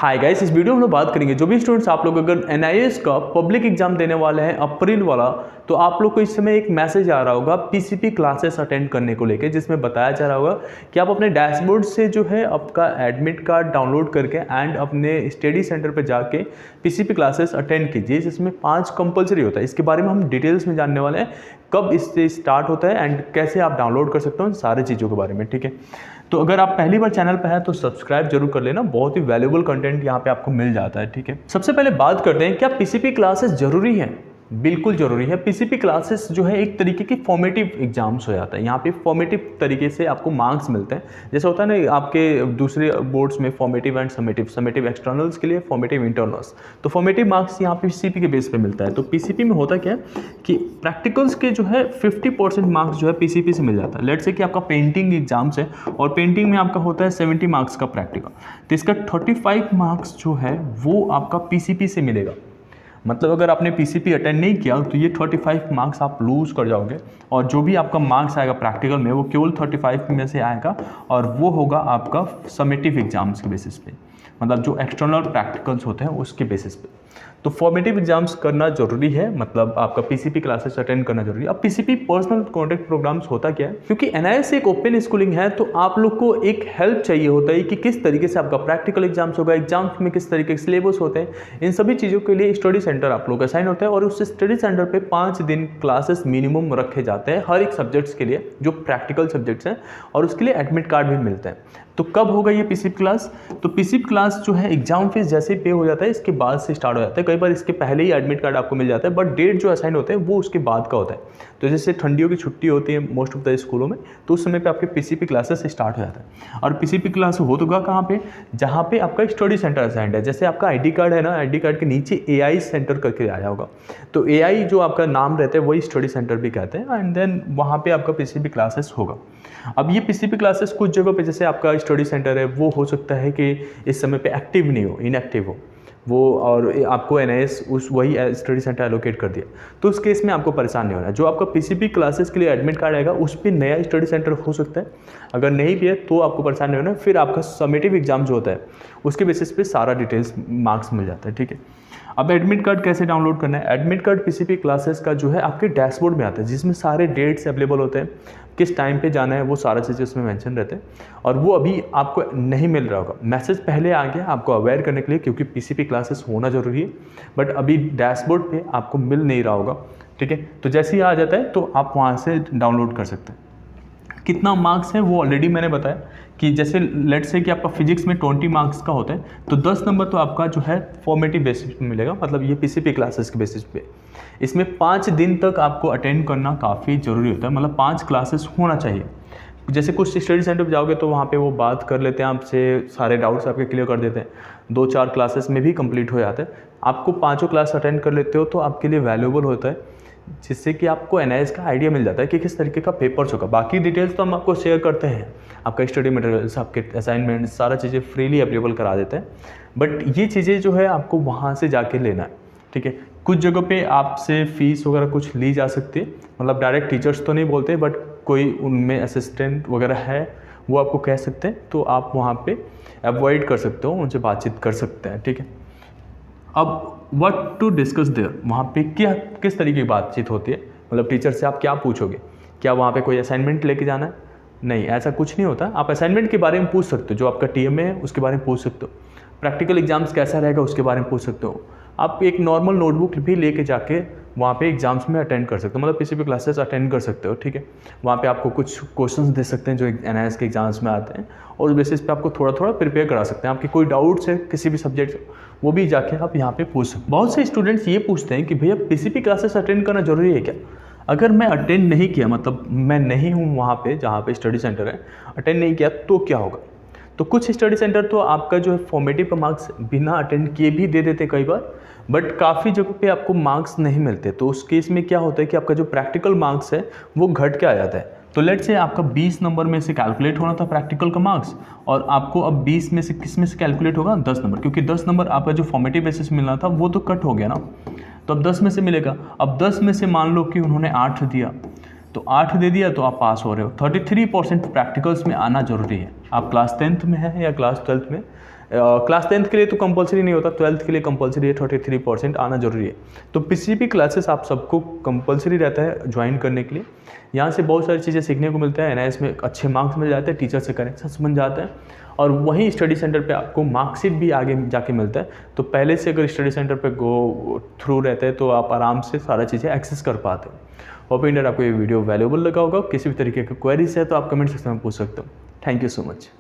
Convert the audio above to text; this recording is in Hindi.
हाय गाइस, इस वीडियो में हम लोग बात करेंगे जो भी स्टूडेंट्स आप लोग अगर एनआईएएस का पब्लिक एग्जाम देने वाले हैं अप्रैल वाला, तो आप लोग को इस समय एक मैसेज आ रहा होगा पीसीपी क्लासेस अटेंड करने को लेके, जिसमें बताया जा रहा होगा कि आप अपने डैशबोर्ड से जो है आपका एडमिट कार्ड डाउनलोड करके एंड अपने स्टडी सेंटर पर जाके पीसीपी क्लासेस अटेंड कीजिए, जिसमें 5 कंपलसरी होता है। इसके बारे में हम डिटेल्स में जानने वाले हैं, कब इससे स्टार्ट होता है एंड कैसे आप डाउनलोड कर सकते हो, उन सारी चीज़ों के बारे में। ठीक है, तो अगर आप पहली बार चैनल पर हैं तो सब्सक्राइब जरूर कर लेना, बहुत ही वैल्यूएबल कंटेंट यहाँ पे आपको मिल जाता है। ठीक है, सबसे पहले बात करते हैं क्या पीसीपी क्लासेस जरूरी है। बिल्कुल जरूरी है। पीसीपी क्लासेस जो है एक तरीके की फॉर्मेटिव एग्जाम्स हो जाता है। यहाँ पे फॉर्मेटिव तरीके से आपको मार्क्स मिलते हैं, जैसे होता है ना आपके दूसरे बोर्ड्स में फॉर्मेटिव एंड समेटिव एक्सटर्नल्स के लिए, फॉर्मेटिव इंटरनल्स। तो फॉर्मेटिव मार्क्स यहाँ पे पीसीपी के बेस पे मिलता है। तो पीसीपी में होता क्या है कि प्रैक्टिकल्स के जो है 50% मार्क्स जो है पीसीपी से मिल जाता है। लेट्स से कि आपका पेंटिंग एग्जाम्स है और पेंटिंग में आपका होता है 70 मार्क्स का प्रैक्टिकल, तो इसका 35 मार्क्स जो है वो आपका पीसीपी से मिलेगा। मतलब अगर आपने पीसीपी अटेंड नहीं किया तो ये 35 मार्क्स आप लूज़ कर जाओगे, और जो भी आपका मार्क्स आएगा प्रैक्टिकल में वो केवल 35 में से आएगा, और वो होगा आपका समेटिव एग्जाम्स के बेसिस पे, मतलब जो एक्सटर्नल प्रैक्टिकल्स होते हैं उसके बेसिस पे। तो फॉर्मेटिव एग्जाम्स करना जरूरी है, मतलब आपका पीसीपी क्लासेस अटेंड करना जरूरी है। अब पीसीपी पर्सनल कॉन्टैक्ट प्रोग्राम्स होता क्या है, क्योंकि एनआईएएस एक ओपन स्कूलिंग है तो आप लोग को एक हेल्प चाहिए होता है कि किस तरीके से आपका प्रैक्टिकल एग्जाम्स होगा, एग्जाम्स में किस तरीके के सिलेबस होते हैं, इन सभी चीज़ों के लिए स्टडी सेंटर आप लोग का असाइन होता है, और उस स्टडी सेंटर पर 5 दिन क्लासेस मिनिमम रखे जाते हैं हर एक सब्जेक्ट्स के लिए जो प्रैक्टिकल सब्जेक्ट्स हैं, और उसके लिए एडमिट कार्ड भी मिलते हैं। तो कब होगा ये पीसीपी क्लास? तो पीसीपी क्लास जो है एग्जाम फीस जैसे ही पे हो जाता है इसके बाद से स्टार्ट हो जाता है। कई बार इसके पहले ही एडमिट कार्ड आपको मिल जाता है, बट डेट जो असाइन होते हैं वो उसके बाद का होता है। तो जैसे ठंडियों की छुट्टी होती है मोस्ट ऑफ द स्कूलों में, तो उस समय पे आपके पीसीपी क्लासेस स्टार्ट हो जाता है। और पीसीपी क्लास होगा कहाँ पे? जहाँ पे आपका स्टडी सेंटर असाइंड है। जैसे आपका आईडी कार्ड है ना, आईडी कार्ड के नीचे एआई सेंटर करके आया होगा, तो एआई जो आपका नाम रहता है वही स्टडी सेंटर भी कहते हैं, एंड देन वहाँ पे आपका पीसीपी क्लासेस होगा। अब ये पीसीपी क्लासेस कुछ जगह पे, जैसे आपका स्टडी सेंटर है वो हो सकता है कि इस समय पे एक्टिव नहीं हो, इनएक्टिव हो वो, और आपको एनआईएएस उस वही स्टडी सेंटर एलोकेट कर दिया, तो उस केस में आपको परेशान नहीं होना है। जो आपका पीसीपी क्लासेस के लिए एडमिट कार्ड आएगा उस पर नया स्टडी सेंटर हो सकता है, अगर नहीं भी है तो आपको परेशान नहीं होना है। फिर आपका समेटिव एग्जाम जो होता है उसके बेसिस पे सारा डिटेल्स मार्क्स मिल जाता है। ठीक है, अब एडमिट कार्ड कैसे डाउनलोड करना है? एडमिट कार्ड पीसीपी क्लासेस का जो है आपके डैशबोर्ड में आता है, जिसमें सारे डेट्स अवेलेबल होते हैं, किस टाइम पे जाना है वो सारा चीज़ें उसमें मेंशन रहते हैं, और वो अभी आपको नहीं मिल रहा होगा। मैसेज पहले आ गया आपको अवेयर करने के लिए, क्योंकि पीसीपी क्लासेस होना जरूरी है, बट अभी डैशबोर्ड पे आपको मिल नहीं रहा होगा। ठीक है, तो जैसे ही आ जाता है तो आप वहाँ से डाउनलोड कर सकते हैं। कितना मार्क्स है वो ऑलरेडी मैंने बताया कि जैसे लेट्स से कि आपका फिजिक्स में 20 मार्क्स का होता है, तो 10 नंबर तो आपका जो है फॉर्मेटिव बेसिस पे मिलेगा, मतलब ये पीसीपी क्लासेस के बेसिस पे। इसमें 5 दिन तक आपको अटेंड करना काफ़ी ज़रूरी होता है, मतलब 5 क्लासेस होना चाहिए। जैसे कुछ स्टडी सेंटर पर जाओगे तो वहाँ पे वो बात कर लेते हैं आपसे, सारे डाउट्स आपके क्लियर कर देते हैं, 2-4 क्लासेस में भी कंप्लीट हो जाता है। आपको 5 क्लास अटेंड कर लेते हो तो आपके लिए वैल्यूएबल होता है, जिससे कि आपको एनआईएएस का आइडिया मिल जाता है कि किस तरीके का पेपर्स होगा। बाकी डिटेल्स तो हम आपको शेयर करते हैं, आपका स्टडी मटेरियल्स, आपके असाइनमेंट, सारा चीज़ें फ्रीली अवेलेबल करा देते हैं, बट ये चीज़ें जो है आपको वहाँ से जाके लेना है। ठीक है, कुछ जगह पे आपसे फ़ीस वगैरह कुछ ली जा सकती है, मतलब डायरेक्ट टीचर्स तो नहीं बोलते, बट कोई उनमें असिस्टेंट वगैरह है वो आपको कह सकते हैं, तो आप वहाँ पर अवॉइड कर सकते हो, उनसे बातचीत कर सकते हैं। ठीक है, अब व्हाट टू डिस्कस देयर, वहाँ पे क्या किस तरीके की बातचीत होती है, मतलब टीचर से आप क्या पूछोगे? क्या वहाँ पे कोई असाइनमेंट लेके जाना है? नहीं, ऐसा कुछ नहीं होता। आप असाइनमेंट के बारे में पूछ सकते हो, जो आपका टीएमए है उसके बारे में पूछ सकते हो, प्रैक्टिकल एग्जाम्स कैसा रहेगा उसके बारे में पूछ सकते हो। आप एक नॉर्मल नोटबुक भी लेके जाके वहाँ पे एग्जाम्स में अटेंड कर सकते हो, मतलब पीसीपी क्लासेस अटेंड कर सकते हो। ठीक है, वहाँ पे आपको कुछ क्वेश्चंस दे सकते हैं जो एनआईएएस के एग्जाम्स में आते हैं, और उस बेसिस पे आपको थोड़ा थोड़ा प्रिपेयर करा सकते हैं। आपके कोई डाउट्स है किसी भी सब्जेक्ट वो भी जाके आप यहाँ पे पूछ सकते हैं। बहुत से स्टूडेंट्स ये पूछते हैं कि भैया पीसीपी क्लासेस अटेंड करना जरूरी है क्या? अगर मैं अटेंड नहीं किया, मतलब मैं नहीं हूँ वहाँ पे जहाँ पे स्टडी सेंटर है, अटेंड नहीं किया तो क्या होगा? तो कुछ स्टडी सेंटर तो आपका जो है फॉर्मेटिव का मार्क्स बिना अटेंड किए भी दे देते कई बार, बट काफ़ी जगह पे आपको मार्क्स नहीं मिलते। तो उस केस में क्या होता है कि आपका जो प्रैक्टिकल मार्क्स है वो घट के आ जाता है। तो लेट्स से आपका 20 नंबर में से कैलकुलेट होना था प्रैक्टिकल का मार्क्स, और आपको अब 20 में से किस में से कैलकुलेट होगा? 10 नंबर, क्योंकि 10 नंबर आपका जो फॉर्मेटिव बेसिस मिलना था वो तो कट हो गया ना, तो अब 10 में से मिलेगा। अब 10 में से मान लो कि उन्होंने 8 दिया, तो 8 दे दिया तो आप पास हो रहे हो। 33% प्रैक्टिकल्स में आना जरूरी है। आप क्लास 10th में हैं या क्लास 12th में, क्लास 10th के लिए तो कंपलसरी नहीं होता, 12th के लिए कंपलसरी है, 33% आना जरूरी है। तो पीसीपी क्लासेस आप सबको कंपलसरी रहता है ज्वाइन करने के लिए। यहाँ से बहुत सारी चीज़ें सीखने को मिलता है, एनआईएस में अच्छे मार्क्स मिल जाते हैं, टीचर से कनेक्शंस बन जाता है, और वहीं स्टडी सेंटर पे आपको मार्कशीट भी आगे जाके मिलता है। तो पहले से अगर स्टडी सेंटर पे गो थ्रू रहते हैं तो आप आराम से सारा चीज़ें एक्सेस कर पाते हो। होप इंडिया आपको ये वीडियो वैल्यूएबल लगा होगा। किसी भी तरीके की क्वेरीज है तो आप कमेंट सेक्शन में पूछ सकते हो। Thank you so much.